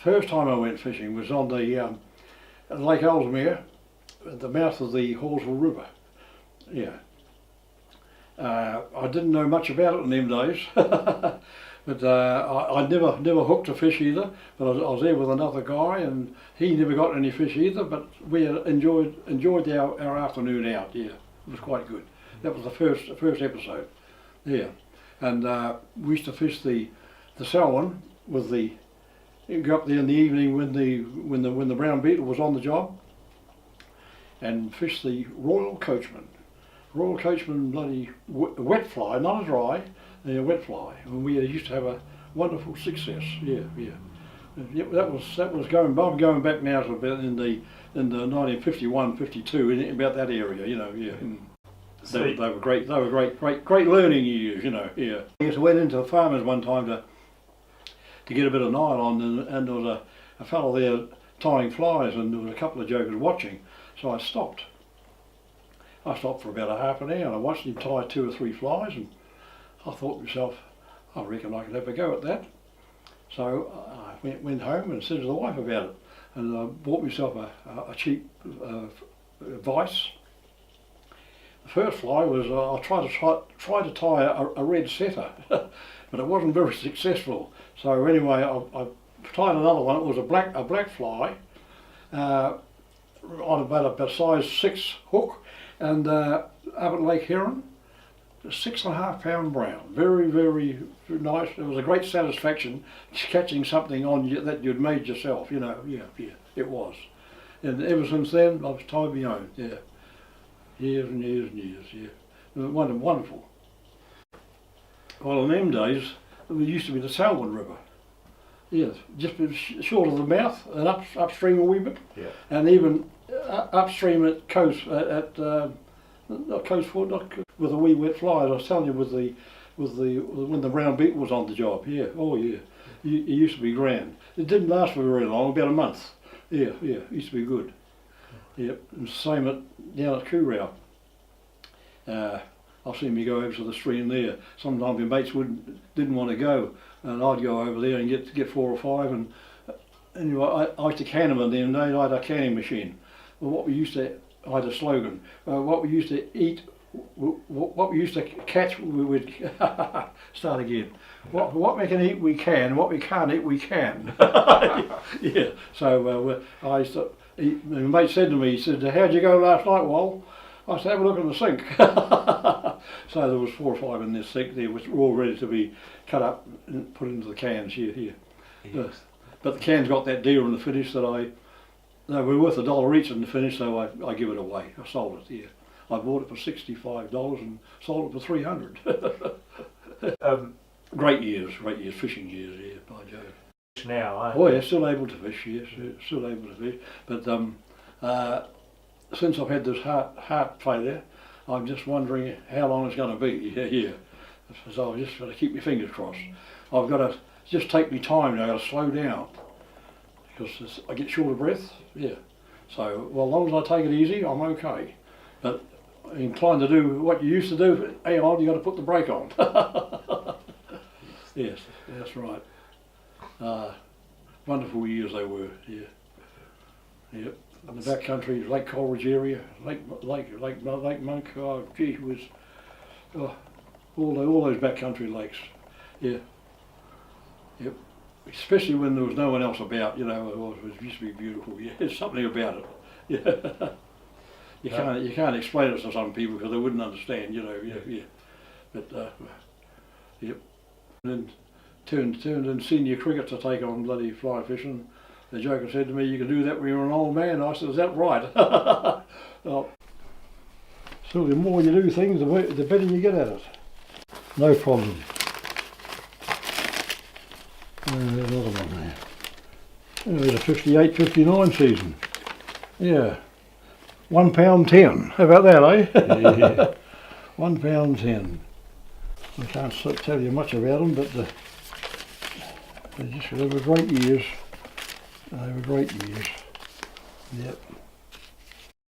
First time I went fishing was on the Lake Ellesmere, at the mouth of the Hallsville River. Yeah. I didn't know much about it in them days, but I never hooked a fish either. But I was there with another guy, and he never got any fish either. But we enjoyed our afternoon out. Yeah, it was quite good. That was the first episode. Yeah, and we used to fish the Selwyn with the. You go up there in the evening when the brown beetle was on the job, and fish the Royal Coachman. Royal Coachman bloody wet fly, not a dry, a wet fly. And we used to have a wonderful success. Yeah. That was going back now to about in the 1951, 52, in about that area. Yeah. They were great. They were great learning years. Yeah. I just went into the farmers one time to get a bit of nylon, and there was a fellow there tying flies, and there was a couple of jokers watching. So I stopped. I stopped for about a half an hour, and I watched him tie 2 or 3 flies, and I thought to myself, I reckon I could have a go at that. So I went home and said to the wife about it, and I bought myself a cheap vice. The first fly was I tried to tie a red setter, but it wasn't very successful. So anyway, I tied another one. It was a black fly on about a size 6 hook, and up at Lake Heron, 6.5 pound brown. Very nice. It was a great satisfaction catching something on that you'd made yourself. Yeah, it was. And ever since then, I've tied my own. Yeah, years and years. Yeah, wonderful. Well, in them days, it used to be the Selwyn River. Yes, just short of the mouth and upstream a wee bit. Yeah. And even upstream at Coast not Coast Ford, with the wee wet flies. I was telling you when the brown beetle was on the job. Yeah, oh yeah, it used to be grand. It didn't last for very long, about a month. Yeah, it used to be good. Yep, and same down at Coorau. I've seen me go over to the stream there. Sometimes my mates didn't want to go, and I'd go over there and get 4 or 5. And anyway, I used to can them in them days. I had a canning machine. Well, I had a slogan. What we used to eat, what we used to catch, we would start again. What we can eat, we can. What we can't eat, we can. Yeah. So I used to. My mate said to me, he said, "How'd you go last night, Wal?" I said, "Have a look in the sink." So there was 4 or 5 in this sink there, which were all ready to be cut up and put into the cans here. Yes. But the cans got that deal in the finish that they were worth $1 each in the finish, so I give it away. I sold it. Yeah, I bought it for $65 and sold it for $300. Great years, fishing years. Yeah, by Jove. Now, oh yeah, still able to fish. Yes, still able to fish. But since I've had this heart failure, I'm just wondering how long it's going to be. Yeah. So I've just got to keep my fingers crossed. I've got to just take my time now. I've got to slow down because I get short of breath. Yeah. So as long as I take it easy, I'm okay. But I'm inclined to do what you used to do. Hang on, you got to put the brake on. Yes, that's right. Wonderful years they were. Yeah. Yep. In the back country, Lake Coleridge area, Lake Monk. Oh, gee, it was all those back country lakes. Yeah. Yep. Especially when there was no one else about. It used to be beautiful. Yeah, there's something about it. Yeah. You can't explain it to some people because they wouldn't understand. Yeah. But yep. And then turned in senior cricket to take on bloody fly fishing. The joker said to me, "You can do that when you're an old man." I said, "Is that right?" Well, so the more you do things, the better you get at it. No problem. Another one there. There's a 58, 59 season. Yeah. £1.10. How about that, eh? Yeah. £1.10. I can't tell you much about them, but they were great years. They were great years. Yep.